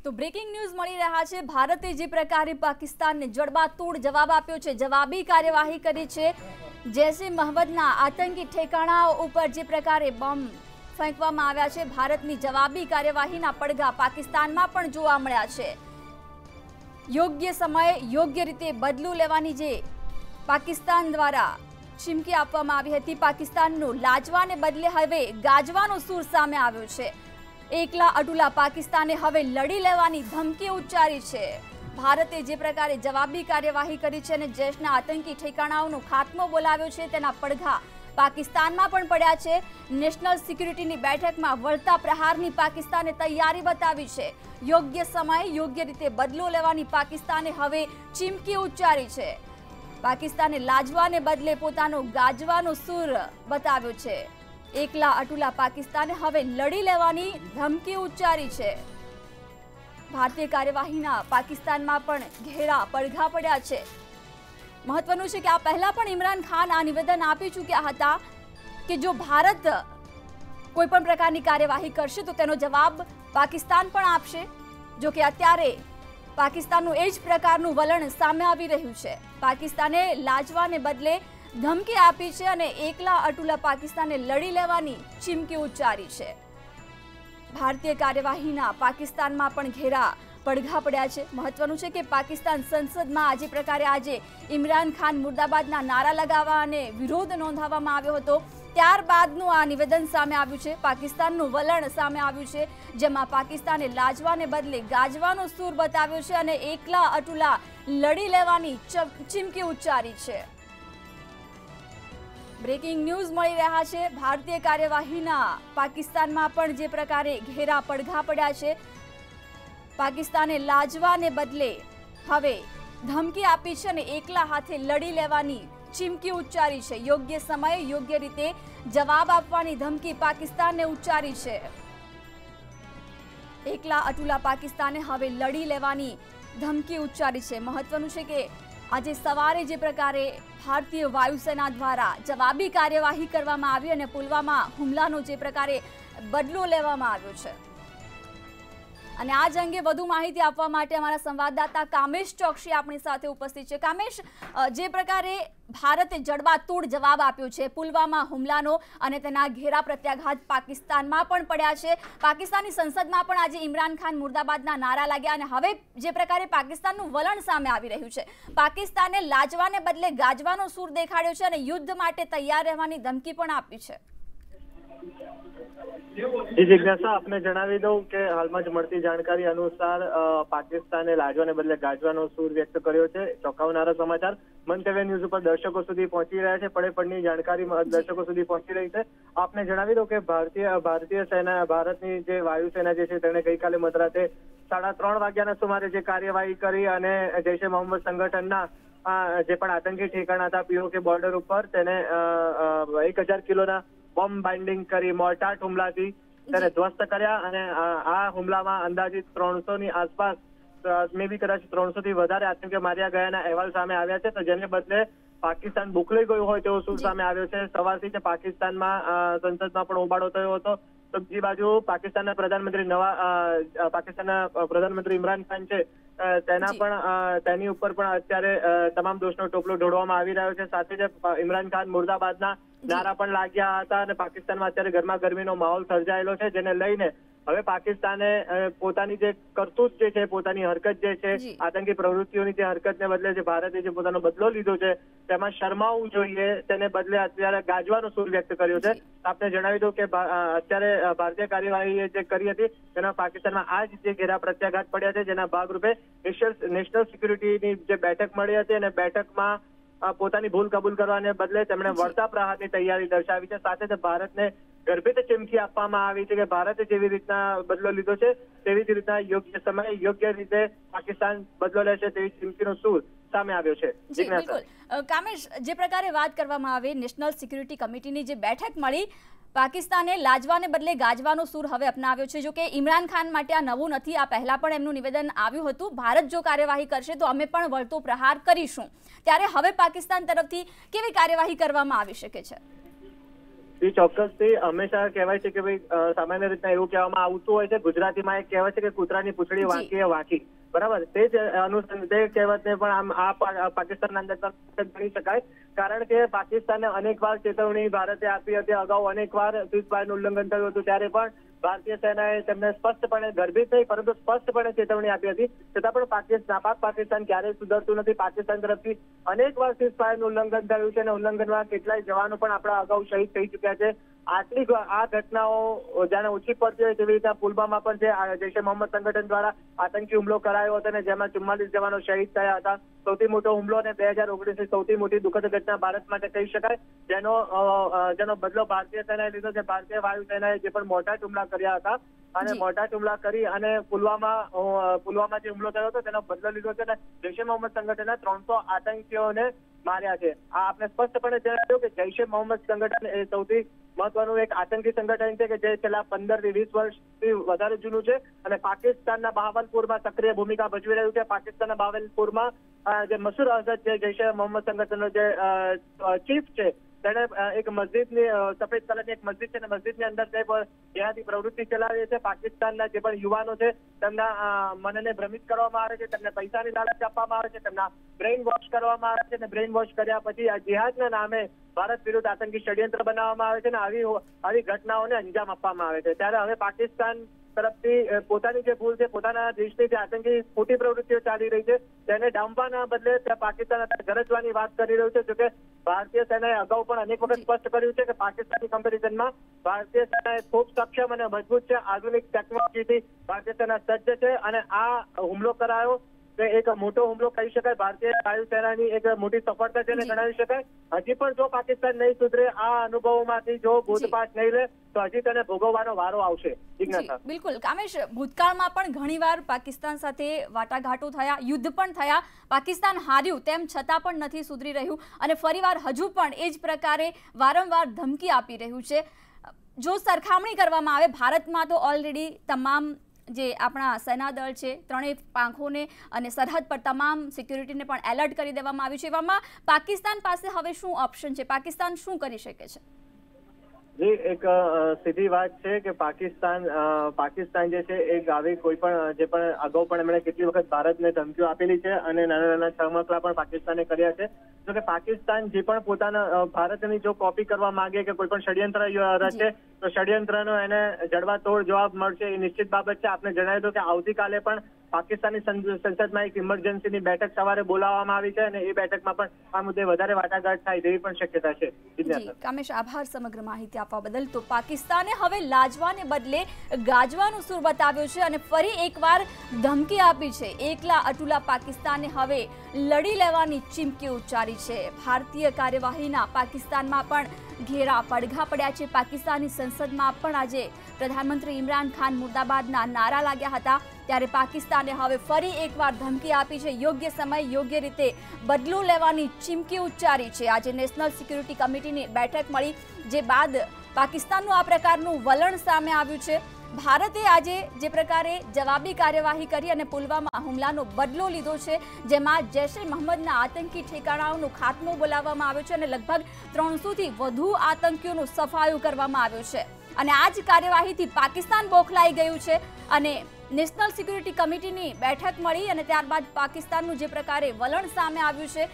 તો breaking news મળી રહ્યા છે। ભારતે જે પ્રકારે પાકિસ્તાનને જડબાતોડ જવાબ આપ્યો છે, જવાબી કાર્યવાહી કરી છે। જૈશ એ મોહમ્મદના આતંકી ઠેકાણાઓ ઉપર જે પ્રકારે બોમ્બ ફેંકવામાં આવ્યા છે, ભારતની જવાબી કાર્યવાહીના પડઘા પાકિસ્તાનમાં પણ જોવા મળ્યા છે। યોગ્ય સમયે યોગ્ય રીતે બદલું લેવાની જે પાકિસ્તાન દ્વારા ચીમકી આપવામાં આવી હતી, પાકિસ્તાનનું લાજવાને બદલે હવે ગાજવાનો સૂર સામે આવ્યો છે। એકલા અટુલા પાકિસ્તાને હવે લડી લેવાની ધમકી ઉચ્ચારી છે। ભારતે જે પ્રકારે જવાબી કાર્યવાહી કરી છે અને જૈશના આતંકી ઠેકાણાઓનો ખાત્મો બોલાવ્યો છે, તેના પડઘા પાકિસ્તાનમાં પણ પડ્યા છે। નેશનલ સિક્યુરિટીની બેઠકમાં વળતા પ્રહારની પાકિસ્તાને તૈયારી બતાવી છે। યોગ્ય સમયે યોગ્ય રીતે બદલો લેવાની પાકિસ્તાને હવે ચીમકી ઉચ્ચારી છે। પાકિસ્તાને લાજવાને બદલે પોતાનો ગાજવાનો સૂર બતાવ્યો છે। એકલા અટુલા પાકિસ્તાને હવે લડી લેવાની ધમકી ઉચ્ચારી છે। ભારતીય કાર્યવાહીના પાકિસ્તાનમાં પણ ઘેરા પડઘા પડ્યા છે। મહત્વનું છે કે આ પહેલા પણ ઇમરાન ખાન આ નિવેદન આપી ચૂક્યા હતા કે જો ભારત કોઈ પણ પ્રકારની કાર્યવાહી કરશે તો તેનો જવાબ પાકિસ્તાન પણ આપશે। જો કે અત્યારે પાકિસ્તાનનું એ જ પ્રકારનું વલણ સામે આવી રહ્યું છે। પાકિસ્તાને લાજવાને બદલે ધમકી આપી છે અને એકલા અટુલા પાકિસ્તાને લડી લેવાની ચીમકી ઉચ્ચારી છે। ભારતીય કાર્યવાહીના પાકિસ્તાનમાં પણ ઘેરા પડઘા પડ્યા છે। મહત્વનું છે કે પાકિસ્તાન સંસદમાં આજે પ્રકારે આજે ઇમરાન ખાન મુર્દાબાદના નારા લગાવવા અને વિરોધ નોંધાવવામાં આવ્યો હતો, ત્યારબાદનું આ નિવેદન સામે આવ્યું છે। પાકિસ્તાનનું વલણ સામે આવ્યું છે, જેમાં પાકિસ્તાને લાજવાને બદલે ગાજવાનો સૂર બતાવ્યો છે અને એકલા અટુલા લડી લેવાની ચીમકી ઉચ્ચારી છે। બ્રેકિંગ ન્યૂઝ મળી રહ્યા છે। ભારતીય કાર્યવાહીના પાકિસ્તાનમાં પણ જે પ્રકારે ઘેરા પડઘા પડ્યા છે, પાકિસ્તાને લાજવાને બદલે હવે ધમકી આપી છે અને એકલા હાથે લડી લેવાની ચીમકી ઉચ્ચારી છે। યોગ્ય સમયે યોગ્ય રીતે જવાબ આપવાની ધમકી પાકિસ્તાનને ઉચ્ચારી છે। એકલા અટુલા પાકિસ્તાને હવે લડી લેવાની ધમકી ઉચ્ચારી છે। મહત્વનું છે કે આજે સવારે જે પ્રકારે ભારતીય વાયુસેના દ્વારા જવાબી કાર્યવાહી કરવામાં આવી અને પુલવામા હુમલાનો જે પ્રકારે બદલો લેવામાં આવ્યો છે, અને આ જ અંગે વધુ માહિતી આપવા માટે અમારા સંવાદદાતા કામેશ ચોકસી આપણી સાથે ઉપસ્થિત છે। કામેશ, જે પ્રકારે ભારતે જડબાતોડ જવાબ આપ્યો છે પુલવામા હુમલાનો અને તેના ઘેરા પ્રત્યાઘાત પાકિસ્તાનમાં પણ પડ્યા છે, પાકિસ્તાની સંસદમાં પણ આજે ઇમરાન ખાન મુર્દાબાદના નારા લાગ્યા અને હવે જે પ્રકારે પાકિસ્તાનનું વલણ સામે આવી રહ્યું છે, પાકિસ્તાને લાજવાને બદલે ગાજવાનો સૂર દેખાડ્યો છે અને યુદ્ધ માટે તૈયાર રહેવાની ધમકી પણ આપી છે। જી જિજ્ઞાસા, આપને જણાવી દઉં કે હાલમાં જ મળતી જાણકારી અનુસાર પાકિસ્તાને લાજવાને બદલે ગાજવાનો સૂર વ્યક્ત કર્યો છે। ચોંકાવનારા સમાચાર મંતવ્ય ન્યૂઝ ઉપર દર્શકો સુધી પહોંચી રહ્યા છે, પડે પડની જાણકારી દર્શકો સુધી પહોંચી રહી છે। આપને જણાવી દઉં કે ભારતીય સેના, ભારતની જે વાયુસેના જે છે તેણે ગઈકાલે મધરાતે 3:30 વાગ્યાના સુમારે જે કાર્યવાહી કરી અને જૈશ એ મોહમ્મદ સંગઠનના જે પણ આતંકી ઠેકાણા હતા પીઓકે બોર્ડર ઉપર તેને 1000 કિલોના બોમ્બ બાઇન્ડિંગ કરી મોર્ટાર હુમલાથી તેને ધ્વસ્ત કર્યા અને આ હુમલામાં અંદાજિત 300ની આસપાસ, મે બી કદાચ 300 થી વધારે આતંકીઓ માર્યા ગયાના અહેવાલ સામે આવ્યા છે। તો જેને બદલે પાકિસ્તાન ભૂખલાઈ ગયું હોય તેવો સૂર સામે આવ્યો છે। સવારથી જ પાકિસ્તાનમાં સંસદમાં પણ હોબાળો થયો હતો। તો બીજી બાજુ પાકિસ્તાનના પ્રધાનમંત્રી ઇમરાન ખાન છે તેની ઉપર પણ અત્યારે તમામ દોષનો ટોપલો ઢોળવામાં આવી રહ્યો છે। સાથે જ ઇમરાન ખાન મુર્દાબાદના નારા પણ લાગ્યા હતા અને પાકિસ્તાનમાં અત્યારે ગરમાગરમીનો માહોલ સર્જાયેલો છે, જેને લઈને હવે પાકિસ્તાને પોતાની જે કરતૂત જે છે, પોતાની હરકત જે છે, આતંકી પ્રવૃત્તિઓની જે હરકતને બદલે જે ભારતે જે પોતાનો બદલો લીધો છે તેમાં શરમાવવું જોઈએ, તેને બદલે અત્યારે ગાજવાનો સૂર વ્યક્ત કર્યો છે। આપને જણાવી દઉં કે અત્યારે ભારતીય કાર્યવાહી જે કરી હતી તેના પાકિસ્તાનમાં આ જ જે ઘેરા પ્રત્યાઘાત પડ્યા છે, જેના ભાગરૂપે નેશનલ સિક્યુરિટીની જે બેઠક મળી હતી અને બેઠકમાં પોતાની ભૂલ કબૂલ કરવાને બદલે તેમણે વળતા પ્રહારની તૈયારી દર્શાવી છે। સાથે જ ભારતને ગર્ભિત ચીમકી આપવામાં આવી છે કે ભારતે જેવી રીતના બદલો લીધો છે તેવી જ રીતના યોગ્ય સમયે યોગ્ય રીતે પાકિસ્તાન બદલો લેશે તેવી ચીમકીનો સૂર સામે આવ્યો છે। બિલકુલ કામેશ, જે પ્રકારે વાત કરવામાં આવી નેશનલ સિક્યુરિટી કમિટીની જે બેઠક મળી, પાકિસ્તાને લાજવાને બદલે ગાજવાનો સૂર હવે અપનાવ્યો છે। જો કે ઇમરાન ખાન માટે આ નવું નથી, આ પહેલા પણ એમનું નિવેદન આવ્યું હતું, ભારત જો કાર્યવાહી કરશે તો અમે પણ વળતો પ્રહાર કરીશું। ત્યારે હવે પાકિસ્તાન તરફથી કેવી કાર્યવાહી કરવામાં આવી શકે છે? ચોક્કસથી હંમેશા કહેવાય છે કે ભાઈ સામાન્ય રીતના એવું કહેવામાં આવતું હોય છે, ગુજરાતીમાં એક કહેવાય છે કે કૂતરાની પૂંછડી વાંકી વાંકી, બરાબર. તે જ તે કહેવતને પણ આમ આ પાકિસ્તાનના અંદર ગણી શકાય, કારણ કે પાકિસ્તાને અનેકવાર ચેતવણી ભારતે આપી હતી. અગાઉ અનેકવાર સીઝફાયરનું ઉલ્લંઘન થયું હતું ત્યારે પણ ભારતીય સેનાએ તેમને સ્પષ્ટપણે ગર્ભિત નહીં પરંતુ સ્પષ્ટપણે ચેતવણી આપી હતી, છતાં પણ પાકિસ્તાન ક્યારેય સુધરતું નથી. પાકિસ્તાન તરફથી અનેકવાર સીઝફાયરનું ઉલ્લંઘન થયું છે અને ઉલ્લંઘનમાં કેટલાય જવાનો પણ આપણા અગાઉ શહીદ થઈ ચુક્યા છે. આટલી આ ઘટનાઓ જાણે ઓછી પડતી હોય તેવી રીતે પુલવામા પણ છે જૈશે મોહમ્મદ સંગઠન દ્વારા આતંકી હુમલો કરાયો હતો અને જેમાં 44 જવાનો શહીદ થયા હતા. સૌથી મોટો હુમલો અને 2019ની સૌથી મોટી દુઃખદ ઘટના ભારત માટે કહી શકાય, જેનો બદલો ભારતીય સેનાએ લીધો છે. ભારતીય વાયુસેનાએ જે પણ મોટા હુમલા કર્યા હતા અને મોટા હુમલા કરી અને પુલવામા જે હુમલો થયો હતો તેનો બદલો લીધો છે અને જૈશે મોહમ્મદ સંગઠનના 300 આતંકીઓને માર્યા છે. આ આપણે સ્પષ્ટપણે જણાવ્યું કે જૈશે મોહમ્મદ સંગઠન એ સૌથી મહત્વનું એક આતંકી સંગઠન છે કે જે છેલ્લા 15 થી 20 વર્ષથી વધારે જૂનું છે અને પાકિસ્તાનના બહાવલપુરમાં સક્રિય ભૂમિકા ભજવી રહ્યું છે. પાકિસ્તાનના બહાવલપુરમાં જે મસૂર અઝહર છે જૈશે મોહમ્મદ સંગઠનનો જે ચીફ છે, તેને એક મસ્જિદની સફેદ કલરની એક મસ્જિદ છે અને મસ્જિદની અંદર તે જેનાથી પ્રવૃત્તિ ચલાવે છે. પાકિસ્તાનના જે પણ યુવાનો છે તેમના મનને ભ્રમિત કરવામાં આવે છે, તેમને પૈસાની લાલચ આપવામાં આવે છે, તેમના બ્રેઇન વોશ કરવામાં આવે છે અને બ્રેઇન વોશ કર્યા પછી આ જિહાદના નામે ભારત વિરુદ્ધ આતંકી ષડયંત્ર બનાવવામાં આવે છે અને આવી ઘટનાઓને અંજામ આપવામાં આવે છે. ત્યારે હવે પાકિસ્તાન તરફથી પોતાની જે ભૂલ છે, પોતાના દેશની જે આતંકી ખોટી પ્રવૃત્તિઓ ચાલી રહી છે તેને ડામવાના બદલે પાકિસ્તાન ગરજવાની વાત કરી રહ્યું છે. જોકે ભારતીય સેનાએ અગાઉ પણ અનેક વખત સ્પષ્ટ કર્યું છે કે પાકિસ્તાની કમ્પેરિઝનમાં ભારતીય સેના ખૂબ સક્ષમ અને મજબૂત છે. આધુનિક ટેકનોલોજીથી ભારતીય સેના સજ્જ છે અને આ હુમલો કરાયો તે એક મોટો હુમલો કહી શકાય. ભારતીય વાયુસેનાની એક મોટી સફળતા છે ગણાવી શકાય. હજી પણ જો પાકિસ્તાન નહીં સુધરે, આ અનુભવોમાંથી જો બોધપાઠ નહીં લે તો હજી તેને ભોગવવાનો વારો આવશે. બિલકુલ કામેશ, ભૂતકાળમાં પણ ઘણીવાર પાકિસ્તાન સાથે વાટાઘાટો થયા, યુદ્ધ પણ થયા, પાકિસ્તાન હાર્યું, તેમ છતાં પણ નથી સુધરી રહ્યું અને ફરીવાર હજુ પણ એ જ પ્રકારે વારંવાર ધમકી આપી રહ્યું છે. જો સરખામણી કરવામાં આવે, ભારતમાં તો ઓલરેડી તમામ જે આપણા સેનાદળ છે ત્રણેય પાંખોને અને સરહદ પર તમામ સિક્યુરિટીને પણ એલર્ટ કરી દેવામાં આવ્યું છે. એવામાં પાકિસ્તાન પાસે હવે શું ઓપ્શન છે? પાકિસ્તાન શું કરી શકે છે? જી, એક સીધી વાત છે કે પાકિસ્તાન જે છે એ આવી કોઈ પણ જે પણ અગાઉ પણ એમણે કેટલી વખત ભારતને ધમકીઓ આપેલી છે અને નાના નાના છમકલા પણ પાકિસ્તાને કર્યા છે. જો કે પાકિસ્તાન જે પણ પોતાના ભારતની જો કોપી કરવા માંગે કે કોઈ પણ ષડયંત્ર રચે તો ષડયંત્રનો એને જડબાતોડ જવાબ મળશે એ નિશ્ચિત બાબત છે. આપને જણાવી દો કે આવતીકાલે પણ પાકિસ્તાની સંસદમાં એક ઇમરજન્સીની બેઠક સવારે બોલાવવામાં આવી છે અને એ બેઠકમાં પણ આ મુદ્દે વધારે વાટાઘાટ થાય તેવી પણ શક્યતા છે. કામેશ, આભાર સમગ્ર માહિતી આપવા બદલ. તો પાકિસ્તાને હવે લાજવાને બદલે ગાજવાનો સૂર બતાવ્યો છે અને ફરી એકવાર ધમકી આપી છે. એકલા અટુલા પાકિસ્તાને હવે લડી લેવાની ચીમકી ઉચ્ચારી છે. ભારતીય કાર્યવાહીના પાકિસ્તાનમાં પણ ઘેરા પડઘા પડ્યા છે. પાકિસ્તાની સંસદમાં પણ આજે પ્રધાનમંત્રી ઇમરાન ખાન મુર્દાબાદના નારા લાગ્યા હતા. ત્યારે પાકિસ્તાને હવે ફરી એકવાર ધમકી આપી છે. યોગ્ય સમય યોગ્ય રીતે બદલો લેવાની ચીમકી ઉચ્ચારી છે. આજે નેશનલ સિક્યુરિટી કમિટીની બેઠક મળી, જે બાદ પાકિસ્તાનનું આ પ્રકારનું વલણ સામે આવ્યું છે. ભારતે આજે જે પ્રકારે જવાબી કાર્યવાહી કરી અને પુલવામા હુમલાનો બદલો લીધો છે, જેમાં જૈશે મોહમ્મદના આતંકી ઠેકાણાઓનો ખાત્મો બોલાવવામાં આવ્યો છે અને લગભગ 300થી વધુ આતંકીઓનો સફાયો કરવામાં આવ્યો છે. અને આ જ કાર્યવાહીથી પાકિસ્તાન બોખલાઈ ગયું છે અને નેશનલ સિક્યુરિટી કમિટીની બેઠક મળી અને ત્યારબાદ પાકિસ્તાનનું જે પ્રકારે વલણ સામે આવ્યું છે